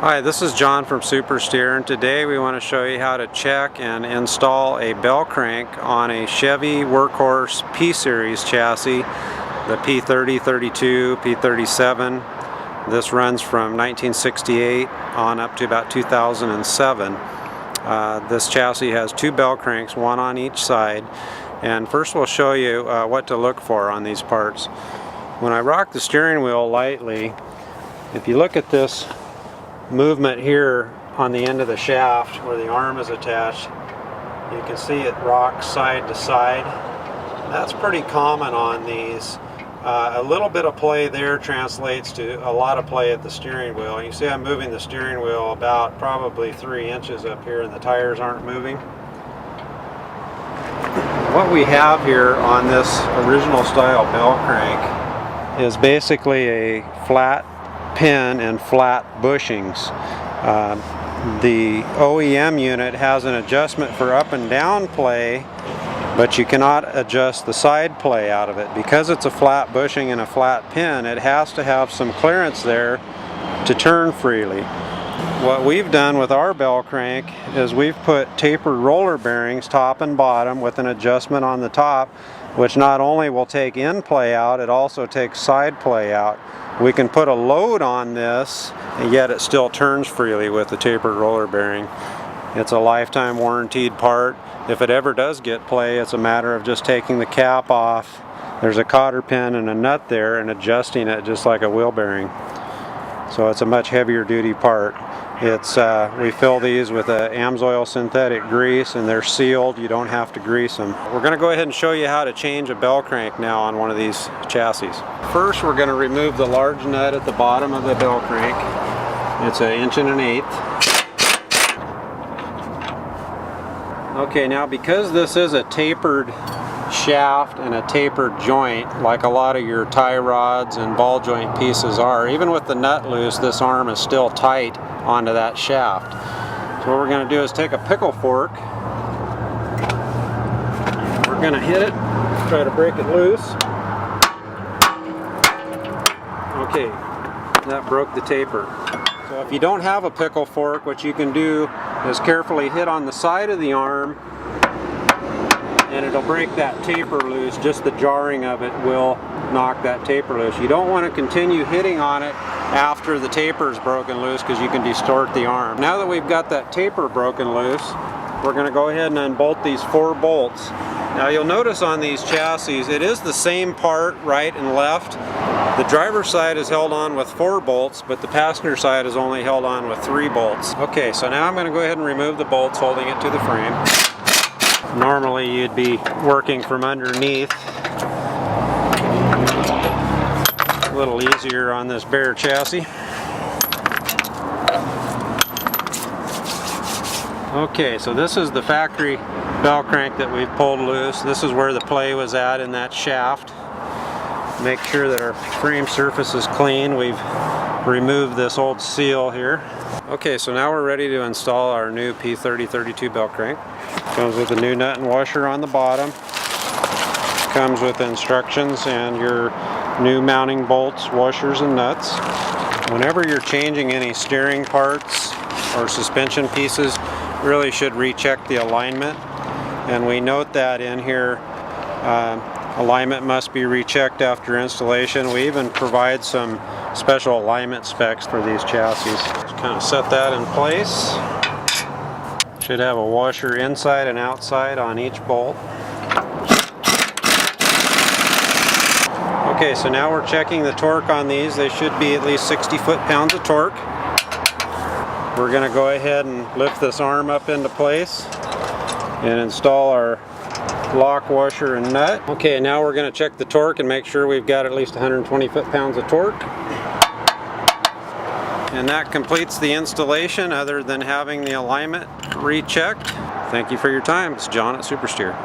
Hi, this is John from Supersteer, and today we want to show you how to check and install a bell crank on a Chevy Workhorse P-Series chassis, the p3032, p37. This runs from 1968 on up to about 2007. This chassis has two bell cranks, one on each side, and first we'll show you what to look for on these parts. When I rock the steering wheel lightly, if you look at this movement here on the end of the shaft where the arm is attached, you can see it rocks side to side. That's pretty common on these. A little bit of play there translates to a lot of play at the steering wheel. You see I'm moving the steering wheel about probably 3 inches up here and the tires aren't moving. What we have here on this original style bell crank is basically a flat pin and flat bushings. The OEM unit has an adjustment for up and down play, but you cannot adjust the side play out of it. Because it's a flat bushing and a flat pin, it has to have some clearance there to turn freely. What we've done with our bell crank is we've put tapered roller bearings top and bottom with an adjustment on the top, which not only will take in play out, it also takes side play out. We can put a load on this and yet it still turns freely with the tapered roller bearing. It's a lifetime warranted part. If it ever does get play, it's a matter of just taking the cap off. There's a cotter pin and a nut there and adjusting it just like a wheel bearing. So it's a much heavier duty part. We fill these with a AMSOIL synthetic grease and they're sealed. You don't have to grease them. We're going to go ahead and show you how to change a bell crank now on one of these chassis. First, we're going to remove the large nut at the bottom of the bell crank. It's 1 1/8. Okay, now because this is a tapered shaft and a tapered joint, like a lot of your tie rods and ball joint pieces are, even with the nut loose, this arm is still tight onto that shaft. So what we're going to do is take a pickle fork. We're going to hit it, try to break it loose. Okay, that broke the taper. So if you don't have a pickle fork, what you can do is carefully hit on the side of the arm and it'll break that taper loose. Just the jarring of it will knock that taper loose. You don't want to continue hitting on it after the taper is broken loose because you can distort the arm. Now that we've got that taper broken loose, we're going to go ahead and unbolt these 4 bolts. Now you'll notice on these chassis it is the same part right and left. The driver's side is held on with 4 bolts, but the passenger side is only held on with 3 bolts. Okay, so now I'm going to go ahead and remove the bolts holding it to the frame. Normally you'd be working from underneath. A little easier on this bare chassis. Okay, so this is the factory bell crank that we've pulled loose. This is where the play was at in that shaft. Make sure that our frame surface is clean. We've removed this old seal here. Okay, so now we're ready to install our new p3032 bell crank. Comes with a new nut and washer on the bottom. Comes with instructions and your new mounting bolts, washers, and nuts. Whenever you're changing any steering parts or suspension pieces, really should recheck the alignment. And we note that in here, alignment must be rechecked after installation. We even provide some special alignment specs for these chassis. Just kind of set that in place. Should have a washer inside and outside on each bolt. Okay, so now we're checking the torque on these. They should be at least 60 foot-pounds of torque. We're going to go ahead and lift this arm up into place and install our lock, washer, and nut. Okay, now we're going to check the torque and make sure we've got at least 120 foot-pounds of torque. And that completes the installation other than having the alignment rechecked. Thank you for your time. It's John at Supersteer.